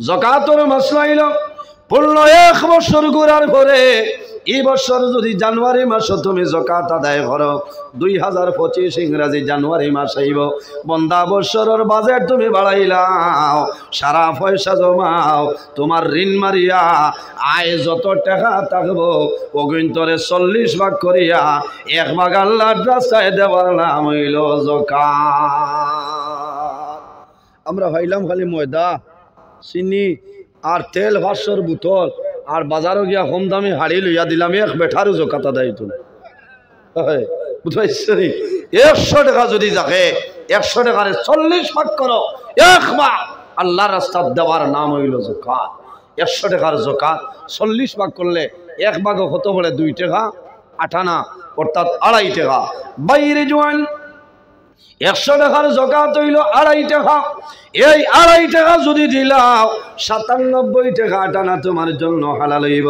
যাকাতের মাসলা হইল পূর্ণ 1 বছর ঘোরার পরে এই বছর যদি জানুয়ারি মাসে তুমি যাকাত আদায় করো 2025 ইংরেজি জানুয়ারি মাস আইব বন্দা বছরের বাজেট তুমি বাড়াইলাও সারা পয়সা জমাও তোমার ঋণ মারিয়া আয় যত টাকা থাকবো অগন্তরে 40 ভাগ করিয়া 1 ভাগ আল্লাহর রাস্তায় দেওয়ার নাম হইল যাকাত। আমরা ভাইলাম খালি ময়দা চিনি আর তেল ভাস্যর বোতল আর বাজারও গিয়া কম দামি হাড়ি লইয়া দিলাম 1 বেঠারও যাকাত আদায় তুমি বুঝাইছি 100 টাকা যদি যাকে 100 টাকারে 40 ভাগ করো 1 ভাগ আল্লাহর রাস্তায় দেওয়ার নাম হইল যাকাত। 100 টাকার যাকাত 40 ভাগ করলে 1 ভাগ কত বলে 2 টাকা 8 আনা অর্থাৎ 2.5 টাকা। বাইরে জোয়ান 100 টাকার যাকাত হইল 2.5 টাকা। এই 2.5 টাকা যদি দিলাও 97 টাকা 8 আনা তোমার জন্য হালাল হইব।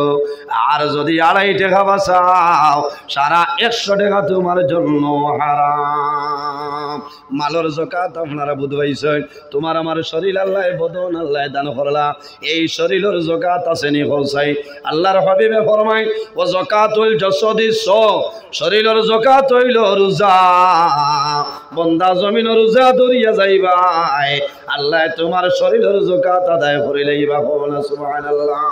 আর যদি 2.5 টাকা বাঁচাও সারা 100 টাকা তোমার জন্য হারাম। মালর যাকাত আপনারা বুঝবাইছেন। তোমার আমার শরীর আল্লাহ বদন আল্লাহ দান করলা, এই শরীরের যাকাত আছে নি হসাই? আল্লাহর হাবিবে ফরমায় ও যাকাতুল জাসাদি শরীরের যাকাত হইল রোজা। বন্দা জমিনের রোজা ধরিয়া যাইবাই আল্লাহ তোমার শরীরের যাকাত আদায় করে লইবা। সুবহানাল্লাহ।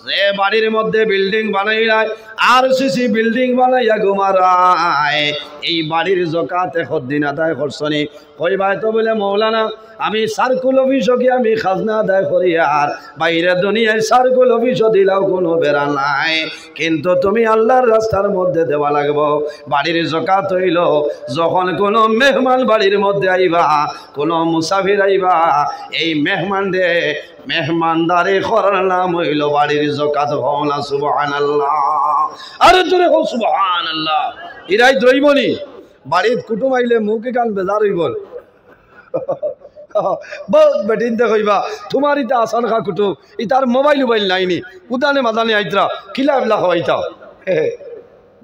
যে বাড়ির মধ্যে বিল্ডিং বানাইলাই আরসিসি বিল্ডিং বানাইয়া ঘুমারায় এই বাড়ির যাকাত 1 দিন আদায় করছনি? কইবাই তো বলে মৌলানা আমি সার্কুল অফিস গিয়ে আমি খাজনা আদায় করি আর বাইরে দুনিয়ায় সার্কুল অফিস দিলাও কোনো বেড়া নাই, কিন্তু তুমি আল্লাহর রাস্তার মধ্যে দেওয়া লাগবো। বাড়ির যাকাত হইল যখন কোনো মেহমান বাড়ির মধ্যে আইবা, কোনো মুসাফির আইবা, এই মেহমানদারি করার নাম হইল বাড়ির যাকাত। হওনা সুবহানাল্লাহ। আরে জোরে হো সুবহানাল্লাহ। ইরাই দইবনি বাড়ির কুটুম আইলে মুখে কান বেজার হইব। বহুত বেটিন দেখবা তোমার ইটা আসান খা কুটুম ইতার মোবাইল নাইনি উদানে মাদানে আইতরা কিলা এগুলা খাওয়াইতাও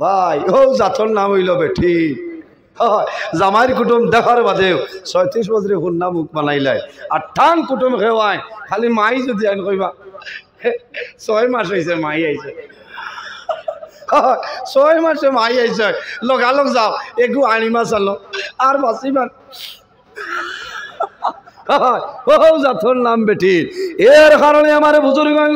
ভাই। ও জাতর নাম হইল বেঠি। জামাইর কুটুম দেখার বাদেও 36 বছরে হুন্না মুখ বানাইলাই আর টান কুটুম খেওয়াই খালি মাই যদি আইন কইবা 6 মাস হয়েছে মাই আইছে, 6 মাসে মাই আইছে লগালগ যাও একটু আনিমা চালো আর বাঁচিমান। জাতর নাম বেটি। এর কারণে আমার বুজুর্গণ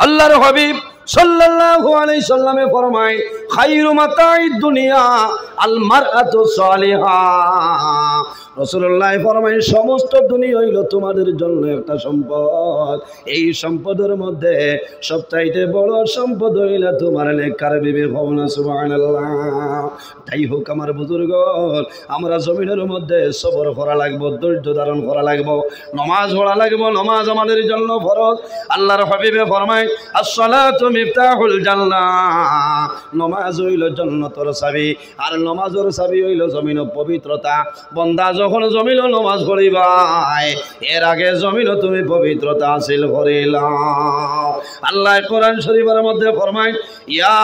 আল্লাহর হাবিব সাল্লাল্লাহু আলাইহি সাল্লামে ফরমায় খায়রু মাতাঈদ দুনিয়া আল মারআতু সালিহা। রাসূলুল্লাহ ফরমায় সমস্ত দুনিয়া হইল তোমাদের জন্য একটা সম্পদ। এই সম্পদের মধ্যে সবচাইতে বড় সম্পদ হইল তোমার নেককার বিবি। হওনা সুবহানাল্লাহ। তাই হোক আমার বুজুর্গ আমরা জমিনের মধ্যে সবর করা লাগবো, ধৈর্য ধারণ করা লাগবো, নামাজ পড়া লাগবো। নামাজ আমাদের জন্য ফরজ। আল্লাহর হাবিবে ফরমায় আসসালাতু মিফতাহুল জান্নাহ। নামাজ হইল জান্নাতের চাবি আর নামাজের চাবি হইল জমিনের পবিত্রতা। বন্দা যখন জমিন নামাজ পড়িবাই এর আগে জমিন তুমি পবিত্রতা হাসিল করিলাও। আল্লাহ কোরআন শরীফের মধ্যে ফরমায় ইয়া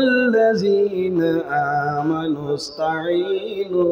আইয়ুহাল্লাযীনা আমানু ইসতাঈনু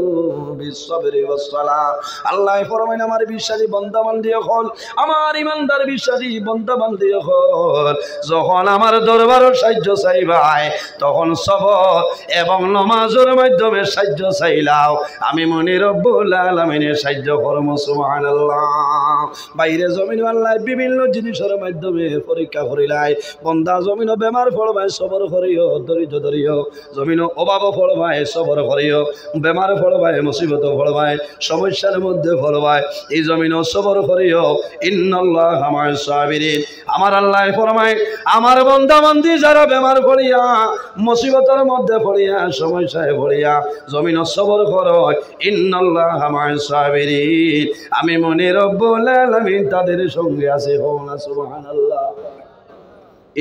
বিস-সাবরি ওয়াস-সালাহ। আল্লাহ ফরমায় আমার বিশ্বাসী বান্দা বান্দি হল, আমার ইমানদার বিশ্বাসী বান্দা বান্দি হল, যখন আমার দরবারে সাহায্য চাইবাই তখন সবর এবং নামাজের মাধ্যমে সাহায্য চাইলাও আমি মনি রব্বুল আলামিনের সাহায্য করব। সুবহানাল্লাহ। বাইরে জমিন আল্লাহ বিভিন্ন জিনিসের মাধ্যমে পরীক্ষা করিলাই। বন্দা জমিন বেমার ফলবাই সবর করিও, ধৈর্য ধরিও। জমিন অভাব ফলবাই সবর করিও, বেমার ফলবাই মুসিবত ফলবাই সমস্যার মধ্যে ফলবাই এই জমিন সবর করিও। ইন্নাল্লাহা মা'আস সাবিরিন। আমার আল্লাহ ফরমায় আমার বান্দা বান্দি যারা বেমার পড়িয়া মুসিবতের মধ্যে পড়িয়া সমস্যায় পড়িয়া জমিন সবর করো ইন্নাল্লাহা মা'আস সাবিরিন আমি মনি রব্বুল আলামিন তাদের সঙ্গে আছি। হওনা সুবহানাল্লাহ।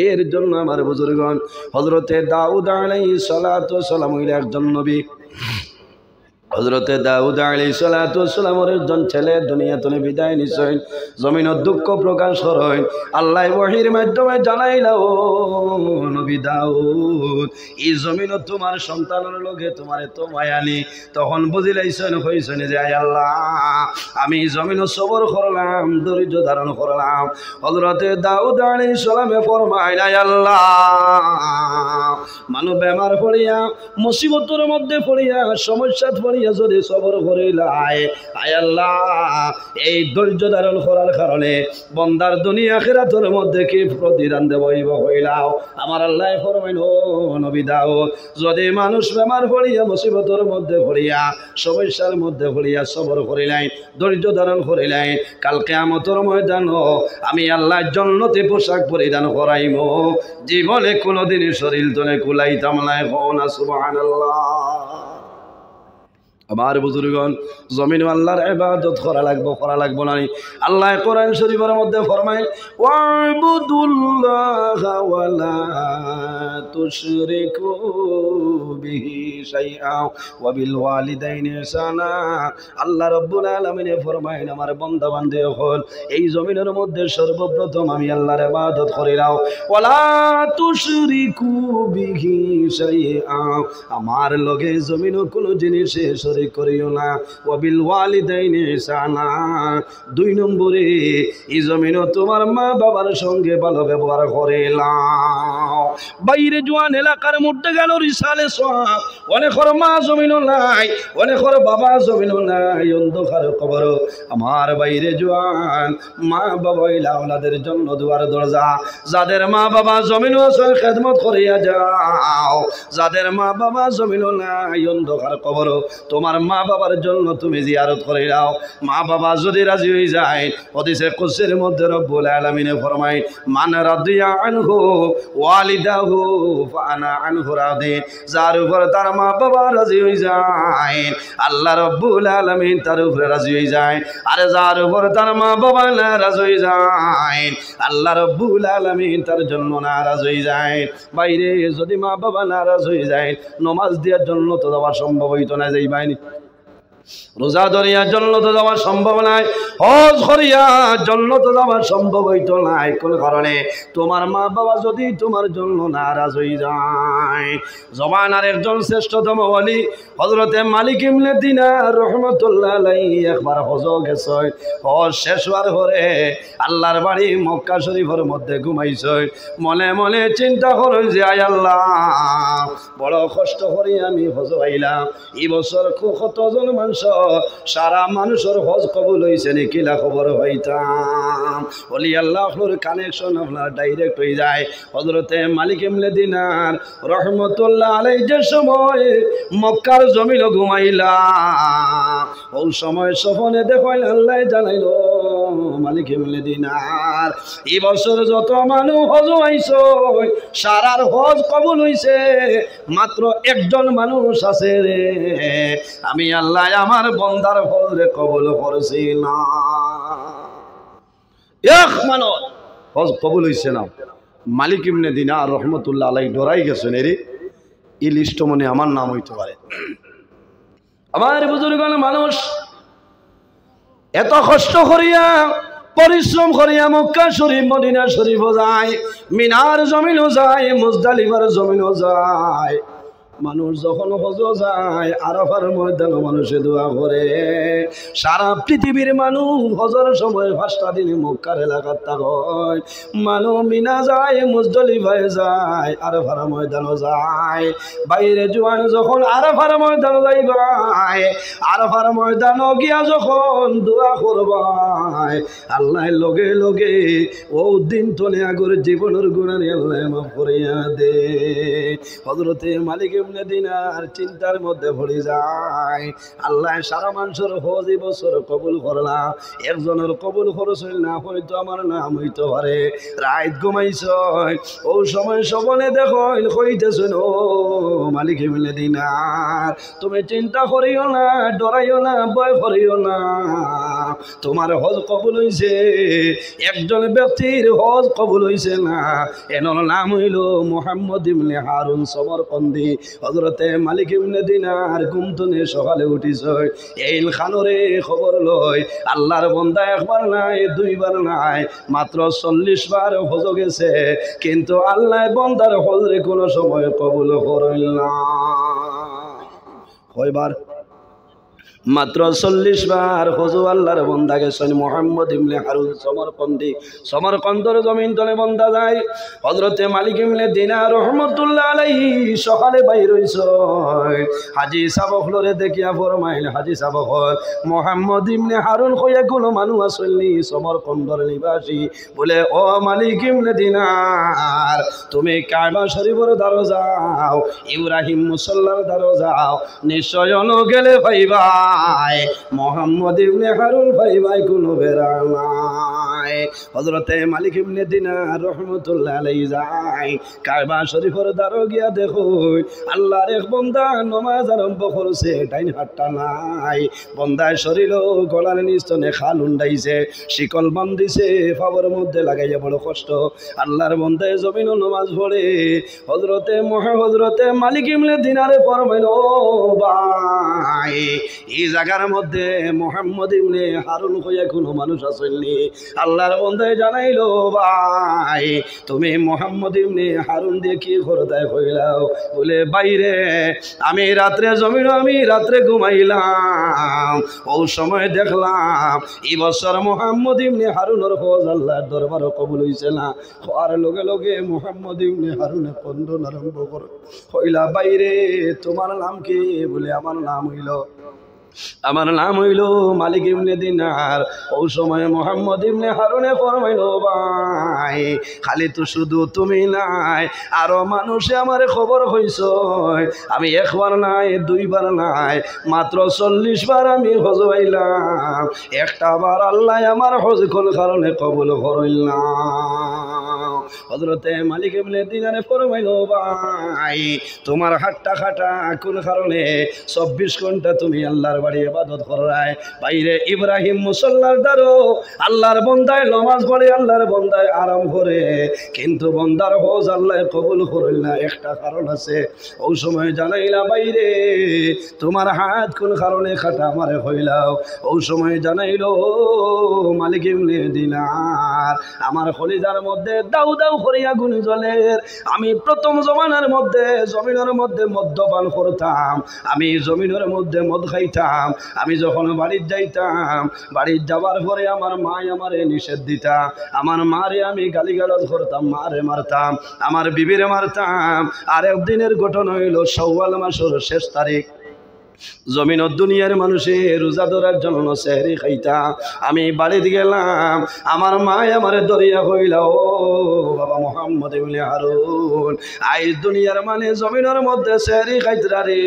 এর জন্য আমার বুজুর্গণ হযরতে দাউদ আলাইহিস সালাতু ওয়াস সালাম হইলেন একজন নবী। হযরতে দাউদ আলাইহিস সালাতু ওয়াস সালামের একজন ছেলে দুনিয়া থেকে বিদায় নিছেন জমিনের দুঃখ প্রকাশ করেন আল্লাহ ওহীর মাধ্যমে জানাইলো নবী দাউদ এই জমিন তোমার সন্তানের লগে তোমার এত মায়ানি তখন বুঝিলাইছেন কইছেন যে আয় আল্লাহ আমি জমিন সবর করলাম ধৈর্য ধারণ করলাম হযরতে দাউদ আলাইহিস সালামে ফরমায় আয় আল্লাহ মানু বেমার পড়িয়া মুসিবতের মধ্যে পড়িয়া সমস্যা পড়িয়া যদি সবর করিলাই আয় আল্লাহ এই ধৈর্য ধারণ করার কারণে বন্দার দুনিয়া আখিরাতের মধ্যে কি প্রতিদান দেবইব হইলাও আমার আল্লাহ ফরমাইল নবী দাউদ যদি মানুষ বেমার পড়িয়া মুসিবতের মধ্যে পড়িয়া সমস্যার মধ্যে পড়িয়া সবর করিলাই ধৈর্য ধারণ করিলাই কাল কিয়ামতের ময়দান আমি আল্লাহ জান্নাতে পোশাক পরিধান করাইব জীবনে কোনোদিন শরীর তলে কুলাইতাম না কোনা সুবহানাল্লাহ আমার বুজুর্গণ জমিন আল্লাহর ইবাদত করা লাগবো না আল্লাহ কোরআন শরীফের মধ্যে ফরমায় ওয়াবুদুল্লাহা ওয়ালা তুশরিকু বিহি শাইআ ওয়া বিল ওয়ালিদাইনি ইহসানা আল্লাহ রাব্বুল আলামিন ফরমায় আমার বান্দা বান্দী হল এই জমিনের মধ্যে সর্বপ্রথম আমি আল্লাহর ইবাদত করিলাম ওয়ালা তুশরিকু বিহি শাইআ আমার লগে জমিনের কোনো জিনিসে করিও না ওয়াবিল ওয়ালিদাইনি ইহসানা দুই নম্বরে এই জমিনও তোমার মা বাবার সঙ্গে ভালো ব্যবহার করিলাও বাইরে জোয়ান এলাকার মধ্যে গেল রিসালে সওয়াব অনেকের মা জমিনও নাই অনেকের বাবা জমিনও নাই অন্ধকার কবর আমার বাইরে জোয়ান মা বাবা আওলাদের জন্য দুয়ার দরজা যাদের মা বাবা জমিনও আছে খেদমত করিয়া যাও যাদের মা বাবা জমিনও নাই অন্ধকার কবর তোমার মা বাবার জন্য তুমি জিয়ারত করে দাও মা বাবা যদি রাজি হয়ে যায় হাদিসে কুদসির মধ্যে রব্বুল আলামিন ফরমায় মান রাদিয়া আনহু ওয়ালিদাহু ফানা আনহু রাদি যার উপর তার মা বাবা রাজি হয়ে যায় আল্লাহ রব্বুল আলামিন তার উপরে রাজি হয়ে যায় আর যার উপর তার মা বাবা নারাজ হয়ে যায় আল্লাহ রব্বুল আলামিন তার জন্য নারাজ হয়ে যায় বাইরে যদি মা বাবা নারাজ হয়ে যায় নামাজ দেওয়ার জন্য তো যাওয়া সম্ভব হইতো না যাইবানি রোজা ধরিয়া জান্নাত যাওয়া সম্ভব নাই হজ করিয়া জান্নাত যাওয়া সম্ভব হইতো নাই কোন কারণে তোমার মা বাবা যদি তোমার জন্য নারাজ হয়ে যায় জমানার একজন শ্রেষ্ঠতম ওলি হযরতে মালিক ইবনে দিনার রাহমাতুল্লাহ আলাইহি একবার হজ গেছে হজ শেষ হওয়ার পরে আল্লাহর বাড়ি মক্কা শরীফের মধ্যে ঘুমাইছে মনে মনে চিন্তা করেন যে আয় আল্লাহ বড় কষ্ট করে আমি হজ আইলাম এই বছর কতজন মানুষ সারা মানুষের হজ কবুল হয়েছে নাকি খবর হইতাম বলি আল্লাহর কানেকশন আপনার ডাইরেক্ট হয়ে যায় হযরতে মালিক ইবনে দিনার রাহমাতুল্লাহ আলাইহি যে সময় মক্কার জমিন ঘুমাইলা ওই সময় স্বপ্নে দেখাইল আল্লাহ জানাইলো মালিক ইবনে দিনার এই বছর যত মানুষ হজ আইছো সারার হজ কবুল হইছে মাত্র একজন মানুষ আছে রে আমি আল্লাহ আমার বন্দার হজরে কবুল করছি না এক মানুষ হজ কবুল হইছে না মালিক ইবনে দিনার রাহমাতুল্লাহ আলাইহি ডরাই গেছেন এরে এই লিস্ট মনে আমার নাম হইতে পারে আমার বুজুর্গগণ মানুষ এত কষ্ট করিয়া পরিশ্রম করিয়া মক্কা শরীফ মদিনা শরীফ যায় মিনার জমিনও যায় মুজদালিফার জমিনও যায় মানুষ যখন হজ যায় আরাফার ময়দানে মানুষে দোয়া করে সারা পৃথিবীর মানুষ হজের সময় 5টা দিনে মক্কার এলাকার থাকয় মানুষ মিনা যায় মুজদালিফায় যায় আরাফার ময়দানে যায় বাইরে জোয়ান যখন আরাফার ময়দানে যাইবাই আরাফার ময়দানে গিয়া যখন দোয়া করবাই আল্লাহ লগে লগে ও দিন তলে আগর জীবনের গুণানি আল্লাহ মাফ করিয়া দে হযরতে মালিক ইবনে দিনার চিন্তার মধ্যে পড়ে যায় আল্লাহ সারা মানুষের হজ বছর কবুল করলাম একজনের কবুল করছিল না হয়তো আমার নাম হইতে পারে রাত ঘুমাইছ ও সময় সবনে দেখো কইতেছেন ও মালিক ইবনে দিনার তুমি চিন্তা করিও না ডরাইও না ভয় করিও না তোমার হজ কবুল হইছে, একজন ব্যক্তির হজ কবুল হইছে না, এনার নাম হইল মুহাম্মদ ইবনে হারুন সমরকন্দি। হযরতে মালিক ইবনে দিনার ঘুমতনে সকালে উঠিছে, এই খানরে খবর লয় আল্লাহর বান্দা একবার নাই দুইবার নাই মাত্র 40 বার হজ গেছে, কিন্তু আল্লাহ বান্দার হজরে কোনো সময় কবুল করেন না। কয়বার? মাত্র 40 বার হজু আল্লাহর বান্দা গেছেন মুহাম্মদ ইবনে হারুন সমরকন্দি। সমরকন্দর জমিন তলে বান্দা যায়। হযরতে মালিক ইবনে দিনার রহমাতুল্লাহ আলাইহি সকালে বাইর হইছে, হাজী সাবখলরে দেখিয়া ফরমাইল, হাজী সাবখল মুহাম্মদ ইবনে হারুন কইয়া কোনো মানুষ আসেননি সমরকন্দর নিবাসী? বলে ও মালিক ইবনে দিনার, তুমি কাবা শরীফের দ্বারে যাও, ইব্রাহিম মুসল্লার দ্বারে যাও, নিশ্চয় গেলে পাইবা মুহাম্মদ ইবনে হারুন ভাই কোনো বেড়া নাই। হযরতে মালিক ইবনে দিনার রহমাতুল্লাহ আলাইহি যায়, কাবা শরীফের দ্বারে গিয়া দেখো আল্লাহর এক বান্দা নামাজ আরম্ভ করছে, ডাইন হাতটা নাই, বান্দায় শরীর গলার নিস্তনে খাল উন্ডাইছে, শিকল বান্ধিছে, পাওয়ার মধ্যে লাগাইয়া বড় কষ্ট। আল্লাহর বান্দায় জমিনও নামাজ পড়ে। হযরতে মালিক ইবনে দিনারে ফরমাইল, ও ভাই এই জায়গার মধ্যে মুহাম্মদ ইবনে হারুন কইয়া কোনো মানুষ আসেননি? আল্লাহর বান্দায় জানাইলো, ভাই তুমি মুহাম্মদ ইবনে হারুন দিয়ে কি করতে কইলাও? বলে বাইরে আমি রাত্রে ঘুমাইলাম, ও সময় দেখলাম এই বছর মুহাম্মদ ইবনে হারুনের হজ আল্লাহর দরবারে কবুল হইছে না। হওয়ার লগে লগে মুহাম্মদ ইবনে হারুনে কন্দন আরম্ভ করে কইলা, বাইরে তোমার নাম কি? বলে আমার নাম হইল মালিক ইবনে দিনার। ওই সময় মুহাম্মদ ইবনে হারুনে ফরমাইল, ভাই খালি তো শুধু তুমি নাই, আরো মানুষে আমার খবর হইছ, আমি একবার নাই দুইবার নাই মাত্র 40 বার আমি হজ হইলাম, একটা বার আল্লাহ আমার হজ কোন কারণে কবুল করিল না। হযরতে মালিক ইবনে দিনারে ফরমাইল, ভাই তোমার হাতটা খাটা কোন কারণে 24 ঘন্টা তুমি আল্লাহর বাড়ি ইবাদত করায়, বাইরে ইব্রাহিম মুসল্লার দ্বারো আল্লাহর বান্দায় নামাজ পড়ে, আল্লাহর বান্দায় আরাম করে, কিন্তু বান্দার হজ আল্লাহ কবুল করিল না, একটা কারণ আছে। ওই সময় জানাইলা, বাইরে তোমার হাত কোন কারণে খাটা আমারে হইলাও? ওই সময় জানাইলো, মালিক ইবনে দিনার আমার খলিজার মধ্যে দাউ দাউ করিয়া আগুন জ্বলের, আমি প্রথম জমানার মধ্যে জমিনের মধ্যে মদ্যপান করতাম, আমি জমিনের মধ্যে মদ খাইতাম, আমি যখন বাড়ির যাইতাম, বাড়ির যাবার পরে আমার মা আমারে নিষেধ দিতা, আমার মারে আমি গালিগালাজ করতাম, মারে মারতাম, আমার বিবিরে মারতাম। আর একদিনের ঘটনা হইল শাওয়াল মাসের শেষ তারিখ, জমিন দুনিয়ার মানুষে রোজা ধরার জন্য সেহরি খাইতা, আমি বাড়িতে গেলাম, আমার মা আমারে দরিয়া কইলা, ও বাবা মুহাম্মদ ইবনে হারুন, আইজ দুনিয়ার মানে জমিনের মধ্যে সেহরি খাইতরা রে,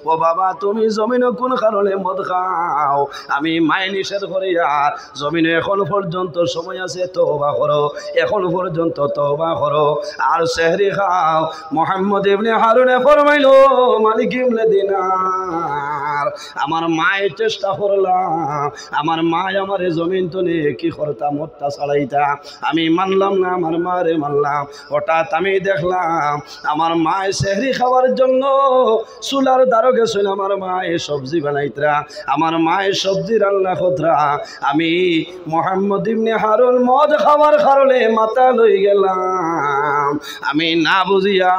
ও বাবা তুমি জমিনে কোন কারণে মদ খাও? আমি মায়ে নিষেধ করি, আর জমিনে এখন পর্যন্ত সময় আছে, তওবা করো, এখন পর্যন্ত তওবা করো আর সেহরি খাও। মুহাম্মদ ইবনে হারুনে ফরমাইলো, মালিক ইবনে দিনার আমার মায়ের চেষ্টা করলাম, আমার মা আমার জমিন তলে কি করতাম, মদটা ছাড়াইতা, আমি মানলাম না, আমার মারে মানলাম। হঠাৎ আমি দেখলাম আমার মায়ের সেহরি খাওয়ার জন্য চুলার দ্বারো গেছিল, আমার মায়ের সবজি বানাইতরা, আমার মায়ের সবজি রান্না করতরা, আমি মুহাম্মদ ইবনে হারুন মদ খাওয়ার কারণে মাথা লই গেলাম, আমি না বুঝিয়া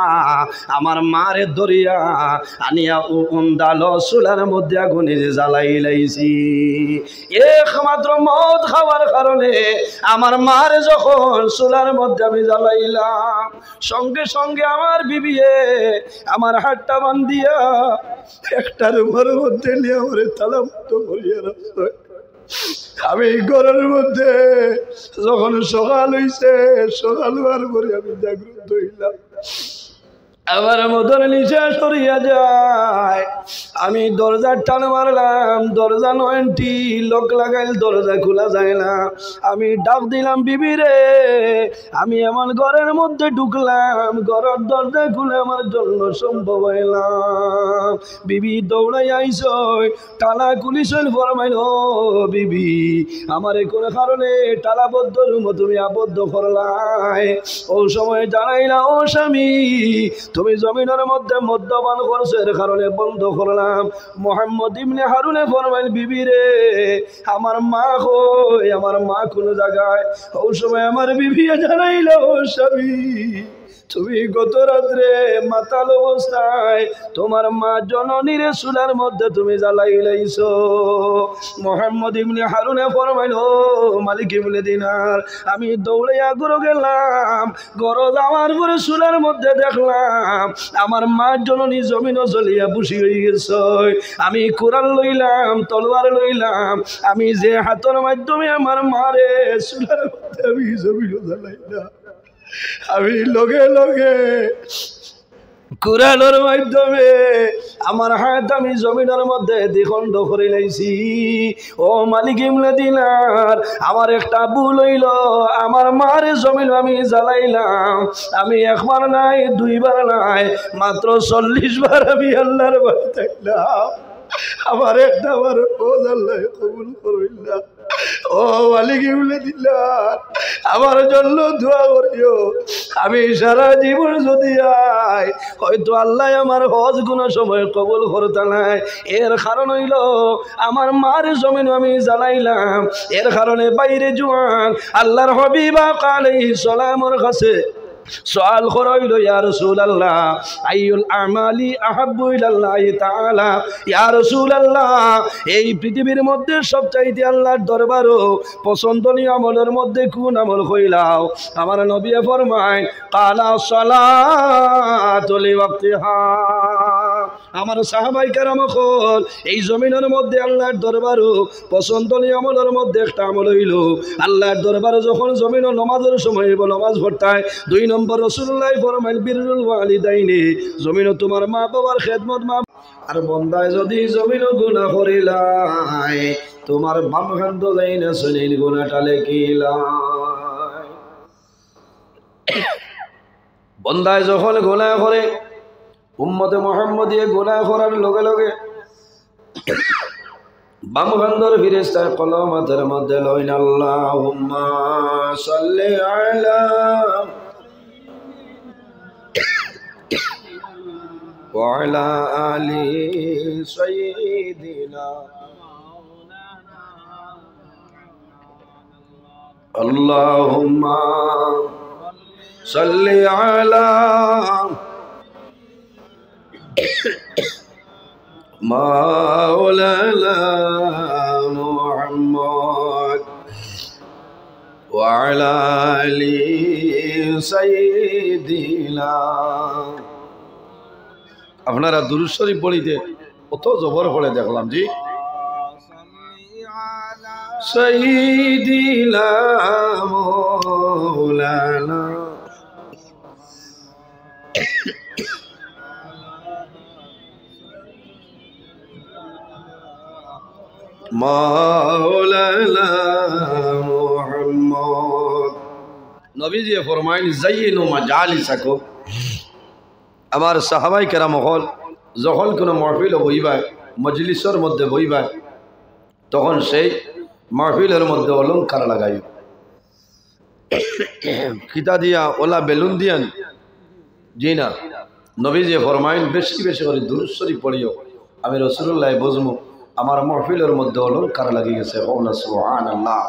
আমার মারে দরিয়া আনিয়া উন্দালো চুলার মধ্যে আগুনে জ্বালাই লাইছি। একমাত্র মদ খাওয়ার কারণে আমার মার যখন চুলার মধ্যে আমি জ্বালাইলাম, সঙ্গে সঙ্গে আমার বিবিয়ে আমার হাতটা বান্ধিয়া একটার ঘরের মধ্যে নিয়ে আমার তালাবদ্ধ করিয়া রাখছে। আমি ঘরের মধ্যে যখন সকাল হইছে, সকাল হওয়ার পরে আমি জাগ্রত হইলাম, আমার মদন নিশা সরিয়া যায়, আমি দরজার টান মারলাম, দরজা নয়টি লক লাগাইল, দরজা খোলা যায় না। আমি ডাক দিলাম, বিবি রে। আমি আমার ঘরের মধ্যে ঢুকলাম, ঘরের দরজা খুলে আমার জন্য সম্ভব হইলাম। বিবি দৌড়াই আইস, টালা কুলিশন ফরমাইল, বিবি আমার কোন কারণে টালাবদ্ধ রুম তুমি আবদ্ধ করলাই? ও সময় জানাইলা, ও স্বামী তুমি জমিনের মধ্যে মদ্যপান করছো, এর কারণে বন্ধ করলাম। মোহাম্মদ ইবনে হারুনে ফরমাইল, বিবি রে আমার মা কই? আমার মা কোন জায়গায়? ও সময় আমার বিবি জানাইল, ও স্বামী তুমি গত রাত্রে মাতাল অবস্থায় তোমার মা জননীর চুলার মধ্যে তুমি জ্বালাই লাইছো। মোহাম্মদ ইবনে হারুনে ফরমাইল, মালিক ইবনে দিনার আমি দৌড়াইয়া ঘরে গেলাম। ঘরে যাওয়ার পরে চুলার মধ্যে দেখলাম আমার মা জননী জমিনও জ্বলিয়া বসি হয়ে গেছে। আমি কোরআন লইলাম, তলোয়ার লইলাম, আমি যে হাতের মাধ্যমে আমার মারে চুলার মধ্যে আমি জমিনও জ্বালাইলাম, আমি লগে লগে কোরআনের মাধ্যমে আমার হাত আমি জমিনের মধ্যে দ্বিখণ্ড করে লাইছি। ও মালিক ইবনে দিনার আমার একটা ভুল হইল, আমার মারে জমিন আমি জ্বালাইলাম। আমি একবার নাই, দুইবার নাই, মাত্র 40 বার আমি আল্লাহর ভয় থাকলাম। আমার একটা বার আল্লাহ কবুল করইল। ও মালিক ইবনে দিনার আমার জন্য দোয়া করিও। আমি সারা জীবন যদি আয় হয়তো আল্লাহ আমার হজ গুণ সময় কবুল করতে নাই। এর কারণ হইল আমার মার জমিন আমি জ্বালাইলাম। এর কারণে বাইরে জোয়ান আল্লাহর হাবিব আলাইহিস সালামের কাছে সওয়াল করাইল, ইয়া রাসূলুল্লাহ আইয়ুল আমালি আহাব্বু ইলাল্লাহি তাআলা। ইয়া রাসূলুল্লাহ এই পৃথিবীর মধ্যে সবচাইতে আল্লাহর দরবারও পছন্দনীয় আমলের মধ্যে কোন আমল কইলাও? আমার নবী ফরমায়, কালা সালাতু লিওয়াক্তিহা। আমার সাহাবায়ে কেরাম কল এই জমিনের মধ্যে আল্লাহর দরবারও পছন্দনীয় আমলের মধ্যে একটা আমল হইল আল্লাহর দরবারে যখন জমিন ও নামাজের সময় হইব নামাজ পড়তায়। 2 নম্বর রাসূলুল্লাহ ফরমাইল, বিররুল ওয়ালিদাইনি, জমিন তোমার মা বাবার খেদমত। মা আর বন্দায় যদি জমিন গুনাহ করিলাই তোমার বাম হাত যাই না শরীর গুনাহটা লেখিলাই। বন্দায় যখন গুনাহ করে উম্মতে মুহাম্মদিয়ে গুনাহ করার লগে লগে বাম হাতের ফেরেশতায় কলম হাতের মধ্যে লইন, আল্লাহুম্মা সাল্লি আলা ওয়া আলা আলি সাইয়্যিদিনা আল্লাহুম্মা সাল্লি আলা মাওলানা মুহাম্মদ ওয়া আলা আলি সাইয়্যিদিনা। আপনারা দুরূদ শরীফ পড়িতে কত জবর পড়ে দেখলাম জি। সাইয়্যিদিনা মাওলানা মাওলানা মুহাম্মদ। নবীজি ফরমাইন, যায়িনু মাজালিসাকুম। আমার সাহাবাই কেরাম হল যখন কোনো মাহফিল বইবা, মজলিসের মধ্যে বইবা, তখন সেই মাহফিলের মধ্যে অলঙ্কার লাগাই, কিতা দিয়া ওলা বেলুন দিয়ান জি না। নবীজি ফরমাইন, বেশি বেশি করে দুরূদ শরীফ পড়িও, আমি রাসূলুল্লাহ বুঝমু আমার মাহফিলের মধ্যে অলঙ্কার লাগি গেছে। ওনা সুবহানাল্লাহ।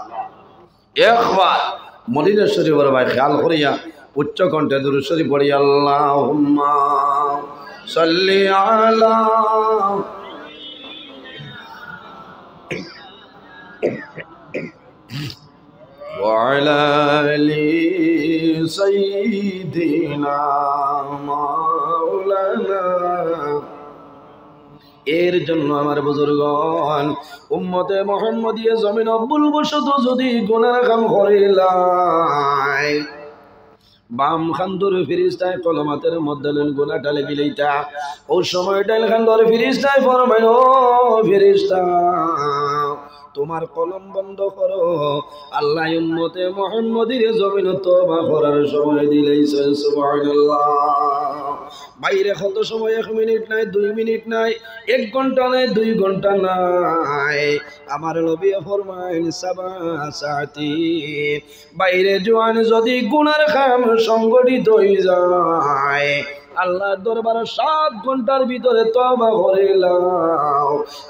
একবার মদিনা শরীফের ভাই খেয়াল করিয়া উচ্চ কণ্ঠে দুরূদ শরীফ পড়ি, আল্লাহুম্মা সাল্লি আলা ওয়া আলা আলি সাইয়্যিদিনা মাওলানা। এর জন্য আমার বুজুর্গণ উম্মতে মুহাম্মদিয়ে জমিন ভুলবশত যদি গুনাহ কাম করিলাই বাম খান্দর ফিরিস্তায় কলমাতের মধ্যে গুনাহটা লেগে লইতা ও সময় ডাইল খান্দর ফিরিস্তায় ফরমাইল ও ফিরিস্তা তোমার কলম বন্ধ করো আল্লাহ উম্মতে মুহাম্মদীর জমিন তওবা করার সময় দিলেইছে সুবহানাল্লাহ বাইরে কত সময় 1 মিনিট নাই 2 মিনিট নাই 1 ঘন্টা নাই 2 ঘন্টা নাই আমার নবী ফরমাইন সাবা সাতি বাইরে জোয়ান যদি গুনার কাম সংগঠিত হয়ে যায় আল্লাহর দরবারে 7 ঘন্টার ভিতরে তওবা করে লাও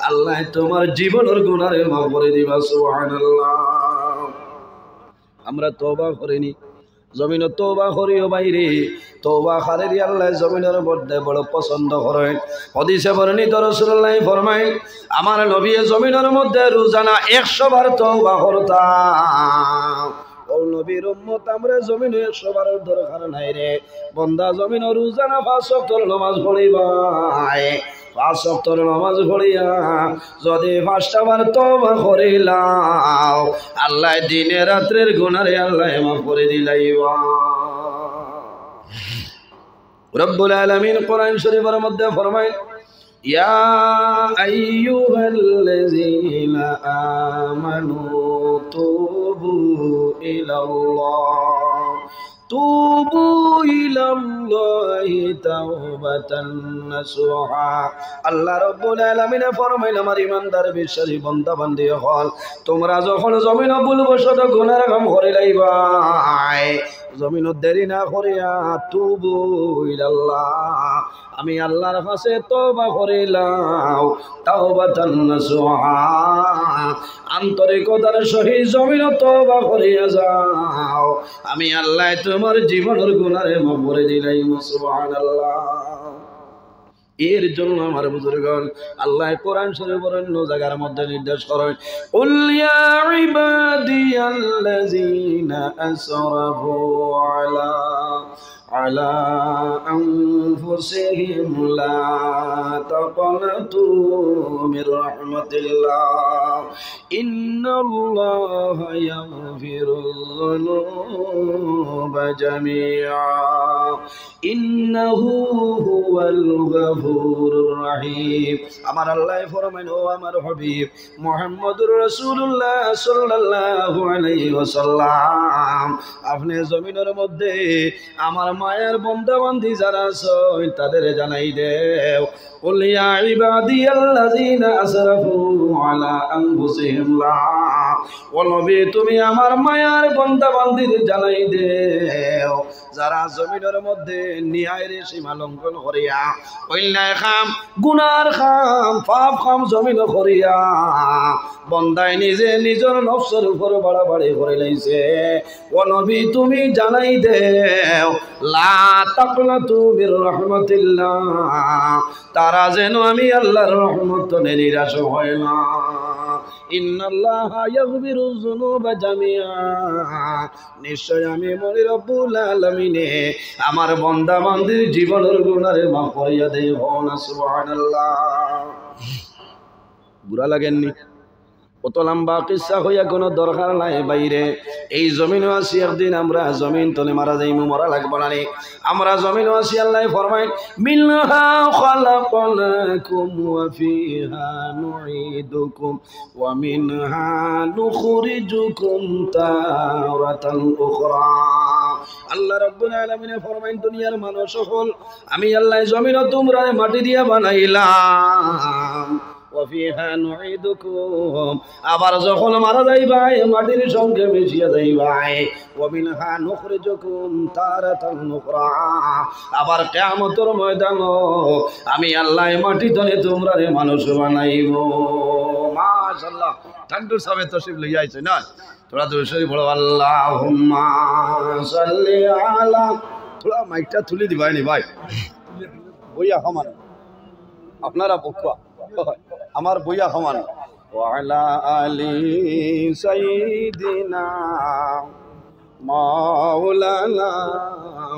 আল্লাহ তোমার জীবনের গুনাহ মাফ করে দিবা সুবহানাল্লাহ আমরা তওবা করিনি জমিন তওবা করিও বাইরে তওবা খারেরি আল্লাহ জমিনের মধ্যে বড় পছন্দ করেন হাদিসে বর্ণিত রাসূলুল্লাহ ফরমায় আমার নবী জমিনের মধ্যে রোজানা 100 বার তওবা করতাম ও নবীর উম্মত আমরা জমিনে 100 বারের দরকার নাই রে বান্দা জমিন রোজানা 5 ওয়াক্ত নামাজ পড়িবাই 5 ওয়াক্ত নামাজ পড়িয়া যদি 5টা বার তওবা করিলাও আল্লাহ দিনে রাতের গুনাহে আল্লাহ মাফ করে দিলাইবা রব্বুল আলামিন কোরআন শরীফের মধ্যে ফরমায় ইয়া আইয়ুহাল্লাযীনা আমানু তুবু ইলাল্লাহি তাওবাতান নাসুহা আল্লাহ রাব্বুল আলামিন ফরমাইল আমার ইমানদার বিশ্বাসী বান্দা বান্দি হল তোমরা যখন জমিন ভুলবশত গুনাহ কাম করে লাইবাই জমিন দেরি না করিয়া তুবু ইলাল্লাহ আমি আল্লাহর কাছে তওবা করিলাম তাওবাতান নাসুহা আন্তরিকতার সহিত জমিন তওবা করিয়া যাও আমি আল্লাহ তোমার জীবনের গুনাহে মাফ করে দিলাম সুবহানাল্লাহ এর জন্য আমার বুজুর্গগণ আল্লাহ কোরআন শরীফের অন্য জায়গার মধ্যে নির্দেশ করেন কুল ইয়া ইবাদিয়াল্লাযীনা আসরাফু আলা আনফুসিহিম লা তাকনাতু মির রাহমাতিল্লাহ ইন্নাল্লাহা ইয়াগফিরুয যুনুবা জামিআ ইন্নাহু হুয়াল গফুরুর রহিম আমার আল্লাহ ফরমান ও আমার হাবিব মুহাম্মদুর রাসূলুল্লাহ সাল্লাল্লাহু আলাইহি ওয়াসাল্লাম আপনি জমিনের মধ্যে আমার মায়ের বান্দা বান্দি যারা আছে তাদের জানাই দেও কুল ইয়া ইবাদিয়াল্লাযীনা আসরাফু আলা আনফুসিহিম লা ও নবী তুমি আমার মায়ের বান্দা বান্দিদের জানাই দেও যারা জমিনের মধ্যে ন্যায়ের সীমা লঙ্ঘন করিয়া অন্যায় কাম গুনার কাম পাপ কাম জমিন করিয়া বন্দায় নিজে নিজের নফসের উপর বাড়াবাড়ি করে লাইছে ও নবী তুমি জানাই দেও লা তাকনাতু মির রাহমাতিল্লাহ তারা যেন আমি আল্লাহর রহমত নিরাশ হয় না ইন্নাল্লাহা ইয়াগফিরু যুনুবা জামিআ নিশ্চয় আমি মনি রব্বুল আলামিনে আমার বান্দা বান্দির জীবনের গুনাহে মাফ করিয়া দেই না সুবহানাল্লাহ বুড়া লাগেননি কত লম্বা কিসসা হইয়া কোনো দরকার নাই বাইরে এই জমিনে আসি একদিন আমরা জমিন তলে মারা যাইমু মরা লাগবে না আমরা জমিনে আসি আল্লাহ ফরমায় মিনহা খালাকনাকুম ওয়া ফিহা নুঈদুকুম ওয়া মিনহা নুখরিজুকুম তারাতান উখরা আল্লাহ রাব্বুল আলামিন ফরমায় দুনিয়ার মানুষ হল আমি আল্লাহ জমিন তোমরা মাটি দিয়া বানাইলাম وفيها نعيدكم আবার যখন মারা যাইবাই মাটির সঙ্গে মিশিয়া যাইবাই ومنها نخرجكم تارة أخرى আবার কিয়ামতের ময়দানে আমি আল্লাহ মাটি ধরে তোমরা মানুষ বানাইব মাশাআল্লাহ ঠান্ডুর সবে তশরিফ লইয়া আইছে না তোরা দুশরি বড় আল্লাহুম্মা সাল্লি আলা তোরা মাইকটা তুলে দিবাই নি ভাই বইয়া সমান আপনারা বকুয়া আমার বইয়া সমান ওয়ালা আলি সাইয়্যিদিনা মাওলানা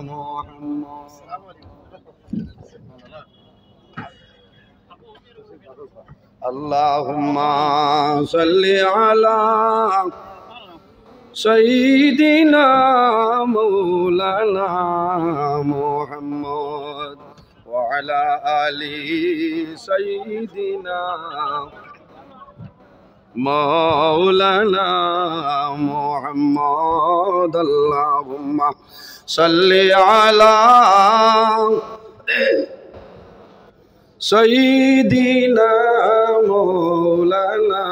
মুহাম্মদ আল্লাহুম্মা সাল্লি আলা سيدنا مولانا محمد وعلى آل سيدنا مولانا محمد اللهم صل على سيدنا مولانا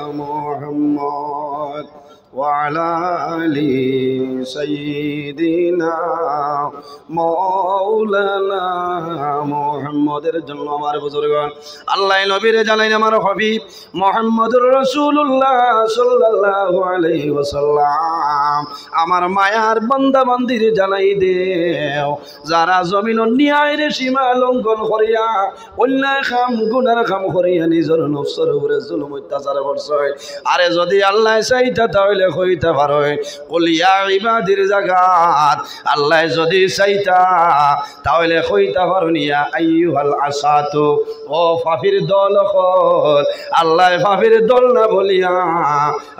محمد وعلى آل سيدنا مولانا মুহাম্মদের জন্য আমার বুজুর্গগণ আল্লাহ নবীরে জানাইন আমার হাবিব মুহাম্মদুর রাসূলুল্লাহ সাল্লাল্লাহু আলাইহি ওয়াসাল্লাম আমার মায়ার বান্দা বান্দির জানাই দেও যারা জমিন ন্যায়ের সীমা লঙ্ঘন করিয়া অন্যায় কাম গুনার কাম করিয়া নিজের নফসের উপরে জুলুম অত্যাচার করছে আরে যদি আল্লাহ চাইতা তাহলে হইতে পারে কুলিয়া ইবাদির জাগাত আল্লাহ যদি চাইতা তাহলে হইতে পারুন ইয়া আইয়ুহাল আসাতু ও ফাফির দল হল আল্লাহ ফাফির দল না বলিয়া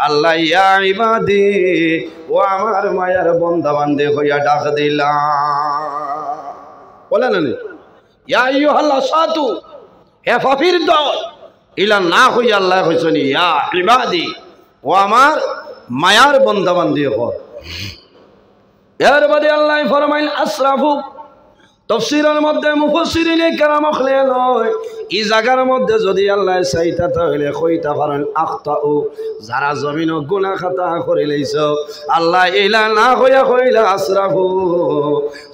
আল্লাহ ইয়া ইবাদি ও আমার মায়ার বান্দা বান্দে হইয়া ডাক দিলা বলে না ইয়া আইয়ুহাল আসাতু হে ফাফির দল ইলা না হইয়া আল্লাহ কইছেন ইয়া ইবাদি ও আমার মায়ার বান্দা বান্দি হল এর বাদে আল্লাহ ফরমাইল আসরাফু তাফসীরের মধ্যে মুফাসসিরিনে কেরাম খলেন এই জায়গার মধ্যে যদি আল্লাহ চাইতা তাহলে কইতা পারেন আখতাউ যারা জমিন গুনাহ খাতা করে লইছো আল্লাহ ইলা না হইয়া কইলা আসরাফু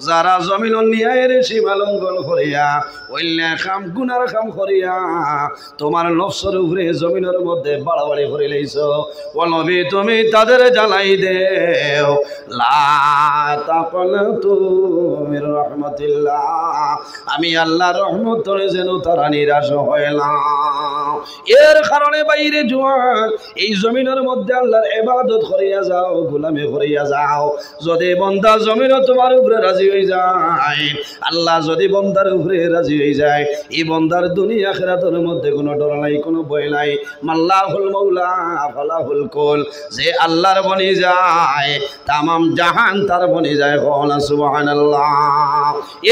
যারা জমিন ন্যায়ের সীমা লঙ্ঘন করিয়া অন্যায় কাম গুনার কাম করিয়া তোমার নফসের উপরে জমিনের মধ্যে বাড়াবাড়ি করে লইছো ও নবী তুমি তাদের জানাই দেও লা তাকনাতু মির রাহমাতিল্লাহ আমি আল্লাহর রহমতের যেন তারা নিরাশ হয় না এর কারণে বাইরে জোয়ান এই জমিনের মধ্যে আল্লাহর ইবাদত করিয়া যাও গোলামি করিয়া যাও যদি বান্দা জমিন তোমার উপরে রাজি হয়ে যায় আল্লাহ যদি বান্দার উপরে রাজি হয়ে যায় এই বান্দার দুনিয়া আখিরাতের মধ্যে কোনো ডর নাই কোনো ভয় নাই মাল্লাহুল মাওলা ফালাহুল কুল যে আল্লাহর বনি যায় তামাম জাহান তার বনি যায় কোন সুবহানাল্লাহ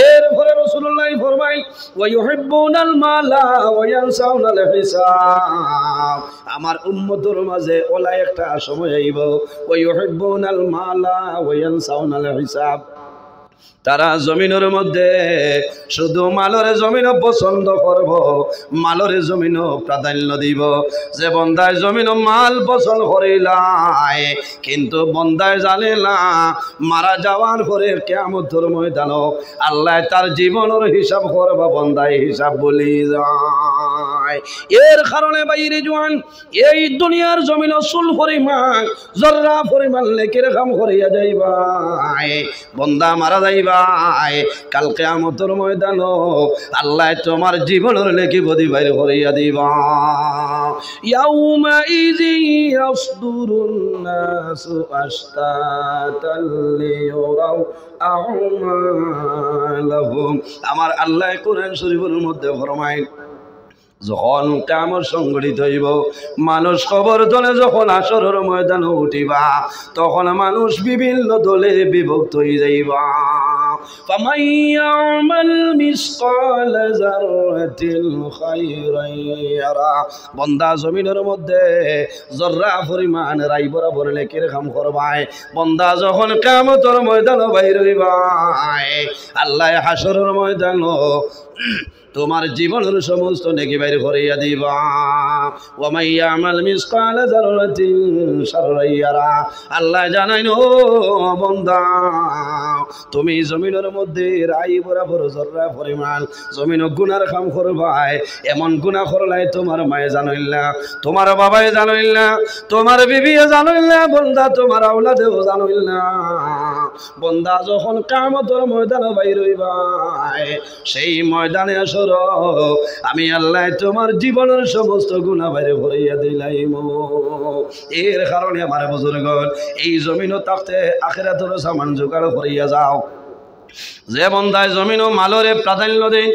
এরপরে রাসূলুল্লাহ ফরমায় ওয়া ইউহিব্বুনাল মালা ওয়া ইয়ানসাউনাল হিসাব আমার উম্মতের মাঝে ওলা একটা সময় আইব ওয়া ইউহিব্বুনাল মালা ওয়া ইয়ানসাউনাল হিসাব তারা জমিনের মধ্যে শুধু মালর জমিন পছন্দ করব মালর জমিন প্রাধান্য দিব যে বন্দায় জমিন মাল পছন্দ করিলাই কিন্তু বন্দায় জানে না মারা যাওয়ার পরে কিয়ামতের ময়দান আল্লাহ তার জীবনের হিসাব করবা বন্দায় হিসাব বলি যায় এর কারণে বাইরে জোয়ান এই দুনিয়ার জমিন সুল পরিমাণ জর্রা পরিমাণ নেকির কাম করিয়া যাইবা বন্দা মারা যাইবা কাল কিয়ামতের ময়দান আল্লাহ তোমার জীবনের নেকি বদি বাইরে করিয়া দিবা ইয়াউমা ইজি ইয়াসদুরুন নাসু আশতাতাল লিয়রাউ আ'মালাহুম আমার আল্লাহ কোরআন শরীফের মধ্যে ফরমায় যখন কিয়ামত সংঘটিত হইব মানুষ খবর দলে যখন আসরের ময়দানে উঠিবা তখন মানুষ বিভিন্ন দলে বিভক্ত হয়ে যাইবা ফামান ইয়ামাল মিসকাল যাররাতিন খায়রান ইয়ারা বান্দা জমিনের মধ্যে জররা পরিমাণ রাই বরাবর নেকির কাম করবায় বান্দা যখন কিয়ামতের ময়দানে বাইর হইবা আল্লাহ হাসরের ময়দান তোমার জীবনের সমস্ত নেকি বাইর করিয়া দিবা ওয়া মান ইয়ামাল মিসকাল যাররাতিন শাররান ইয়ারা আল্লাহ জানাইন ও বান্দা তুমি জমিনের মধ্যে রাই বরাবর জররা পরিমাণ জমিন গুনার কাম করবাই এমন গুনাহ করলাই তোমার মায়ে জানাইল না তোমার বাবায়ে জানাইল না তোমার বিবিয়ে জানাইল না বান্দা তোমার আওলাদেও জানাইল না বান্দা যখন কিয়ামতের ময়দানে বাইর হইবা সেই ময়দানে আমি আল্লাহ তোমার জীবনের সমস্ত গুনাহ বাইরে ভরিয়া দিলাম এর কারণে আমার বুজুর্গগণ এই জমিনও থাকতে আখিরাতের সামান জোগাড় করিয়া যাও যে বন্দায় জমিনও মালরে প্রাধান্য দেয়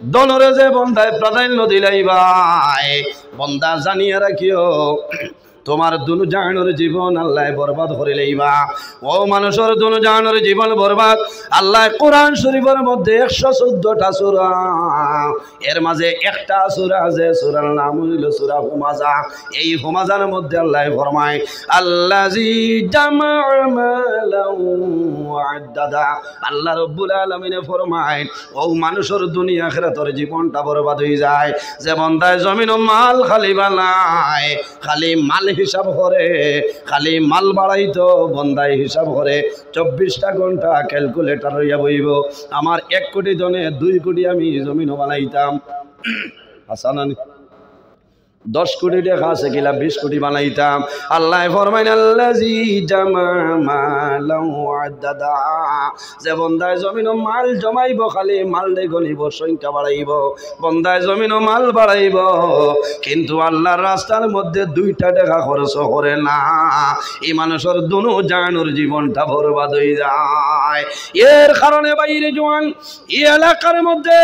দনরে যে বন্দায় প্রাধান্য দিলাই ভাই বন্দা জানিয়া রাখিও তোমার দুনু জাহানের জীবন আল্লাহ বরবাদ করে লইবা। ও মানুষের দুনু জাহানের জীবন বরবাদ। আল্লাহ কোরআন শরীফের মধ্যে 114টা সূরা, এর মাঝে একটা সূরা আছে, সূরার নাম হইল সূরা হুমাযা। এই হুমাযার মধ্যে আল্লাহ ফরমায় আল্লাযী জামা মালাউ ওয়া আদ্দাদা। আল্লাহ রাব্বুল আলামিন ফরমায় ও মানুষের দুনিয়া আখিরাতের জীবনটা বরবাদ হয়ে যায় যে বান্দায় জমিন ও মাল খালি বানায়, খালি মাল হিসাব করে, খালি মাল বাড়াইতো বন্দায় হিসাব করে 24টা ঘন্টা ক্যালকুলেটর হইয়া বইব আমার 1 কোটি জনে 2 কোটি আমি জমিন বানাইতাম। হাসানানি 10 কোটি টাকা আছে কিলা 20 কোটি বানাইতাম। আল্লাহ ফরমাইন আল্লাযী জামা মালাউ আদাদা, যে বন্দায় জমিন মাল জমাইব, খালি মাল দে গনিব, সংখ্যা বাড়াইব, বন্দায় জমিন মাল বাড়াইব, কিন্তু আল্লাহর রাস্তার মধ্যে 2টা টাকা খরচ করে না, এই মানুষের দুনু জাহানের জীবনটা বরবাদ হয়ে যায়। এর কারণে বাইরে জওয়ান এই এলাকার মধ্যে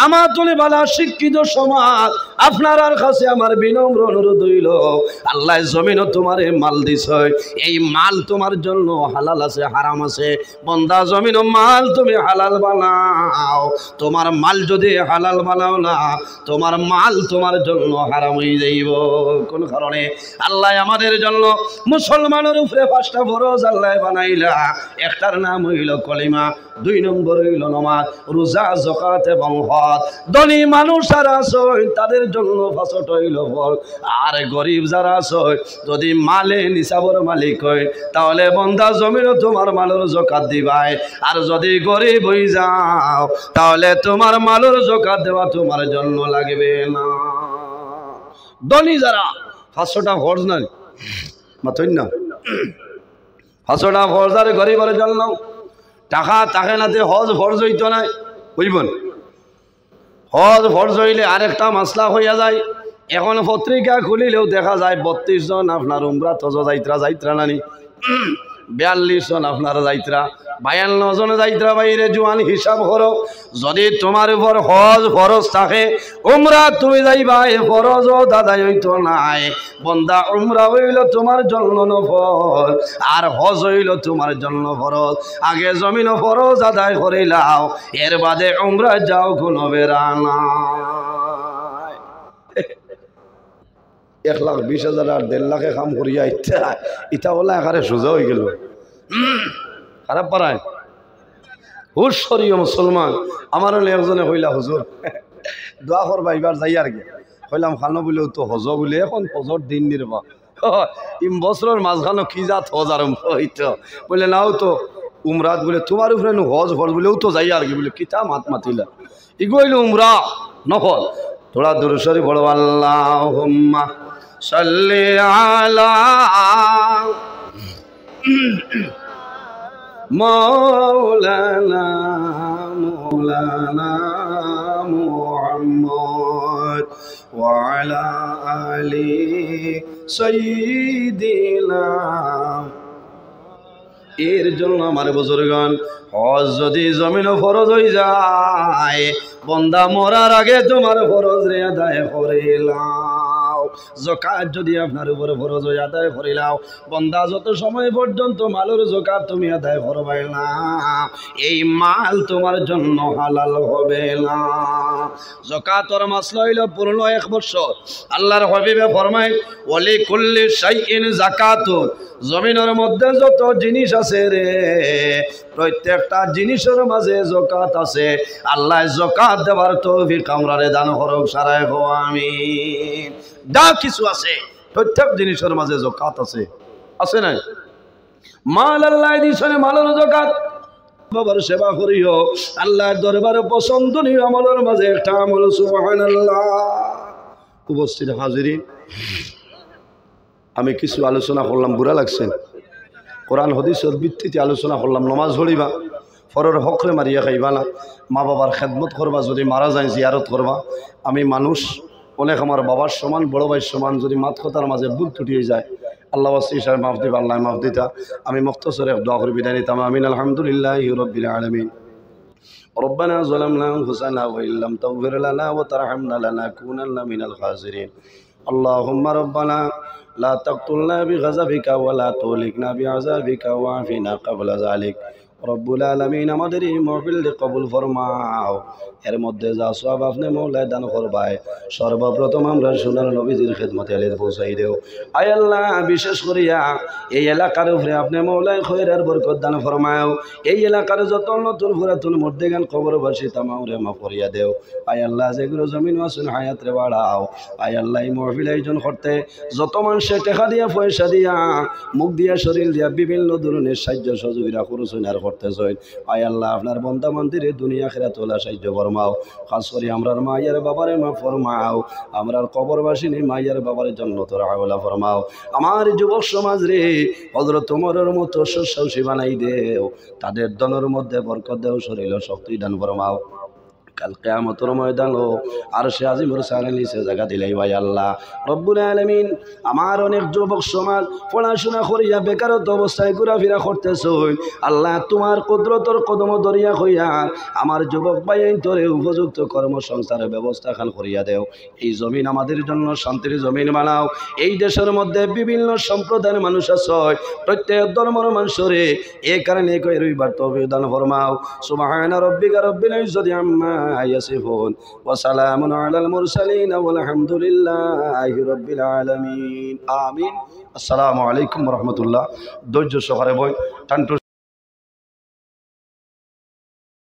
আমার তলিবালা শিক্ষিত সমাজ, আপনার কাছে আমার বিনম্র অনুরোধ হইল, আল্লাহ জমিনও তোমারে মাল দিছে, এই মাল তোমার জন্য হালাল আছে হারাম আছে। বন্দা জমিনও মাল তুমি হালাল বানাও, তোমার মাল যদি হালাল বানাও না, তোমার মাল তোমার জন্য হারাম হয়ে যাইব। কোন কারণে আল্লাহ আমাদের জন্য মুসলমানের উপরে 5টা ফরজ আল্লাহ বানাইলা। একটার নাম হইল কলিমা, 2 নম্বর হইল নামাজ, রোজা, যাকাত এবং হজ। ধনী মানুষ যারা আছে তাদের জন্য 5টা হইল ফল, আর গরিব যারা আছে যদি মালে নিসাবর মালিক হয় তাহলে বন্দা জমিনও তোমার মালের যাকাত দিবাই, আর যদি গরিব হয়ে যাও তাহলে তোমার মালের যাকাত দেওয়া তোমার জন্য লাগবে না। ধনী যারা 500টা ফরজ নাই মাথইন না, 500টা ফরজ আর গরিবের জন্য টাকা থাকে নাতে হজ ফরজ হইতো না, বুঝবেন? হজ ফরজ হইলে আরেকটা মাসলা হইয়া যায়। এখন পত্রিকা খুলিলেও দেখা যায় 32 জন আপনার উমরা তজ যাইত্রা নানি, 42 জন আপনার যাইত্রা, 52 জন যাইত্রা। বাইরে জোয়ান হিসাব করো, যদি তোমার উপর হজ ফরজ থাকে, উমরা তুমি যাইবা, এ ফরজও দাদাই হইতো নাই। বন্দা উমরা হইল তোমার জন্য নফল, আর হজ হইল তোমার জন্য ফরজ। আগে জমিন ফরজ আদায় করিলাও, এর বাদে উমরা যাও, কোনো বেড়া নাই। 1,20,000 আর 1.5 লাখে কাম করিয়া ইটা বলা একারে সোজা হয়ে গেল, খারাপ পারায়। হুশ সরিও মুসলমান। আমার একজনে কইলা হুজুর দোয়া করবা, এবার যাই আর কি কইলাম খানো বলেও তো হজ বলে, এখন হজর দিন নির্বা বছরের মাঝখানো কি জাত হজ আরম্ভ হইত, বলে নাও তো উমরাত বলে তোমার উপরে হজ ফজ বলেও তো যাই আর কি, বলে কিতা মাত মাতিলা ইগোইল উমরা নফল। থোড়া দুরুশরী বড় আল্লাহুম্মা সাল্লি আলা মাওলানা মুহাম্মদ ওয়া আলা আলি সাইয়্যিদিনা। এর জন্য আমার বুজুর্গণ, হজ যদি জমিন ফরজ হয়ে যায়, বন্দা মরার আগে তোমার ফরজ রে আদায় করিলাও। যাকাত যদি আপনার উপরে ফরজ হয়ে আদায় করিলাও, বন্দা যত সময় পর্যন্ত মালের যাকাত তুমি আদায় করবাই না, এই মাল তোমার জন্য হালাল হবে না। যাকাতের মাসলা হইল পূর্ণ 1 বছর। আল্লাহর হাবিবে ফরমায় ওয়ালি কুল্লি শাইইন যাকাতুন, জমিনের মধ্যে যত জিনিস আছে রে, প্রত্যেকটা জিনিসের মাঝে যাকাত আছে। আল্লাহ যাকাত দেওয়ার তৌফিক আমরারে দান করুক, সারায় গো আমিন। যা কিছু আছে প্রত্যেক জিনিসের মাঝে যাকাত আছে, আছে না? মাল আল্লাহ দিছেন, মালের যাকাত। বাবার সেবা করিও, আল্লাহর দরবারে পছন্দনীয় আমলের মাঝে একটা আমল সুবহানাল্লাহ। উপস্থিত হাজিরিন, আমি কিছু আলোচনা করলাম, বুড়া লাগছে। কোরআন হাদিসের ভিত্তিতে আলোচনা করলাম। নমাজ পড়িবা, ফরর হকরে মারিয়া খাইবা না, মা বাবার খেদমত করবা, যদি মারা যায় জিয়ারত করবা। আমি মানুষ, অনেক আমার বাবার সমান, বড় ভাইয়ের সমান, যদি মাত কথার মাঝে ভুল ত্রুটিয়ে যায় আল্লাহ হিসাবে মাফ দিবা, আল্লাহ মাফ দিতা। আমি মুখতসরে দোয়া করে বিদায় নিতাম। আমিন। আলহামদুলিল্লাহি রাব্বিল আলামিন। ربنا ظلمنا أنفسنا وإن لم تغفر لنا وترحمنا لنكونن من الخاسرين. اللهم ربنا লা তাকতুলনা বিগাযাবিকা ওয়া লা তুলিকনা বিআযাবিকা ওয়া'ফিনা ক্বাবলা যালিক। রব্বুল আলামিন আমাদের এই মাহফিলকে কবুল ফরমাও। এর মধ্যে যা সওয়াব আপনি মওলা দান করবাই, সর্বপ্রথম আমরা সোনার নবীজির খিদমতে আলির পৌঁছাই দেও। আয় আল্লাহ, বিশেষ করিয়া এই এলাকার উপরে আপনি মওলা খৈরের বরকত দান ফরমাও। এই এলাকার যত নতুন পুরাতন মুর্দেগান কবরবাসী তামাউরে মাফ করিয়া দেও। আয় আল্লাহ, যেগুলো জমিন আসুন হায়াত রে বাড়াও। আয় আল্লাহ, এই মাহফিল আয়োজন করতে যত মানুষে টাকা দিয়া পয়সা দিয়া মুখ দিয়া শরীর দিয়া বিভিন্ন ধরনের সাহায্য সহযোগিতা করছেন আর করতেছেন, আয় আল্লাহ আপনার বন্দা মন্দিরে দুনিয়া খেরা তোলা সাহায্য ফরমাও। খাস করে আমরার মায়ের বাবারে মা ফরমাও, আমরার কবরবাসিনী মায়ের বাবারের জন্য তোরা আওলা ফরমাও। আমার যুবক সমাজ রে হযরত ওমরের মতো সুসাহসী বানাই দেও, তাদের দলের মধ্যে বরকত দেও, শরীর শক্তি দান ফরমাও। কাল কিয়ামতের ময়দানও আরশে আজিমের সামনে নিচে জায়গা দিলাই ভাই আল্লাহ রব্বুল আলামিন। আমার অনেক যুবক সমাজ পড়াশোনা করিয়া বেকারত্ব অবস্থায় ঘোরাফেরা করতেছই, আল্লাহ তোমার কুদরতর কদম দরিয়া হইয়া আমার যুবক ভাই তোরে উপযুক্ত কর্মসংস্থানের ব্যবস্থা খান করিয়া দেও। এই জমিন আমাদের জন্য শান্তির জমিন বানাও। এই দেশের মধ্যে বিভিন্ন সম্প্রদায়ের মানুষ আছে, প্রত্যেক ধর্মের মানুষরে এই কারণে কই রইবার তৌফিক দান ফরমাও। সুবহান রাব্বিকা রাব্বিল ইজ্জাতি আম্মা ইয়াসিফুন ওয়া সালামুন আলাল মুরসালিন ওয়ালহামদুলিল্লাহি রাব্বিল আলামিন। আমিন। আসসালামু আলাইকুম ওয়া রাহমাতুল্লাহ। ধৈর্য সহকারে বই টান্টু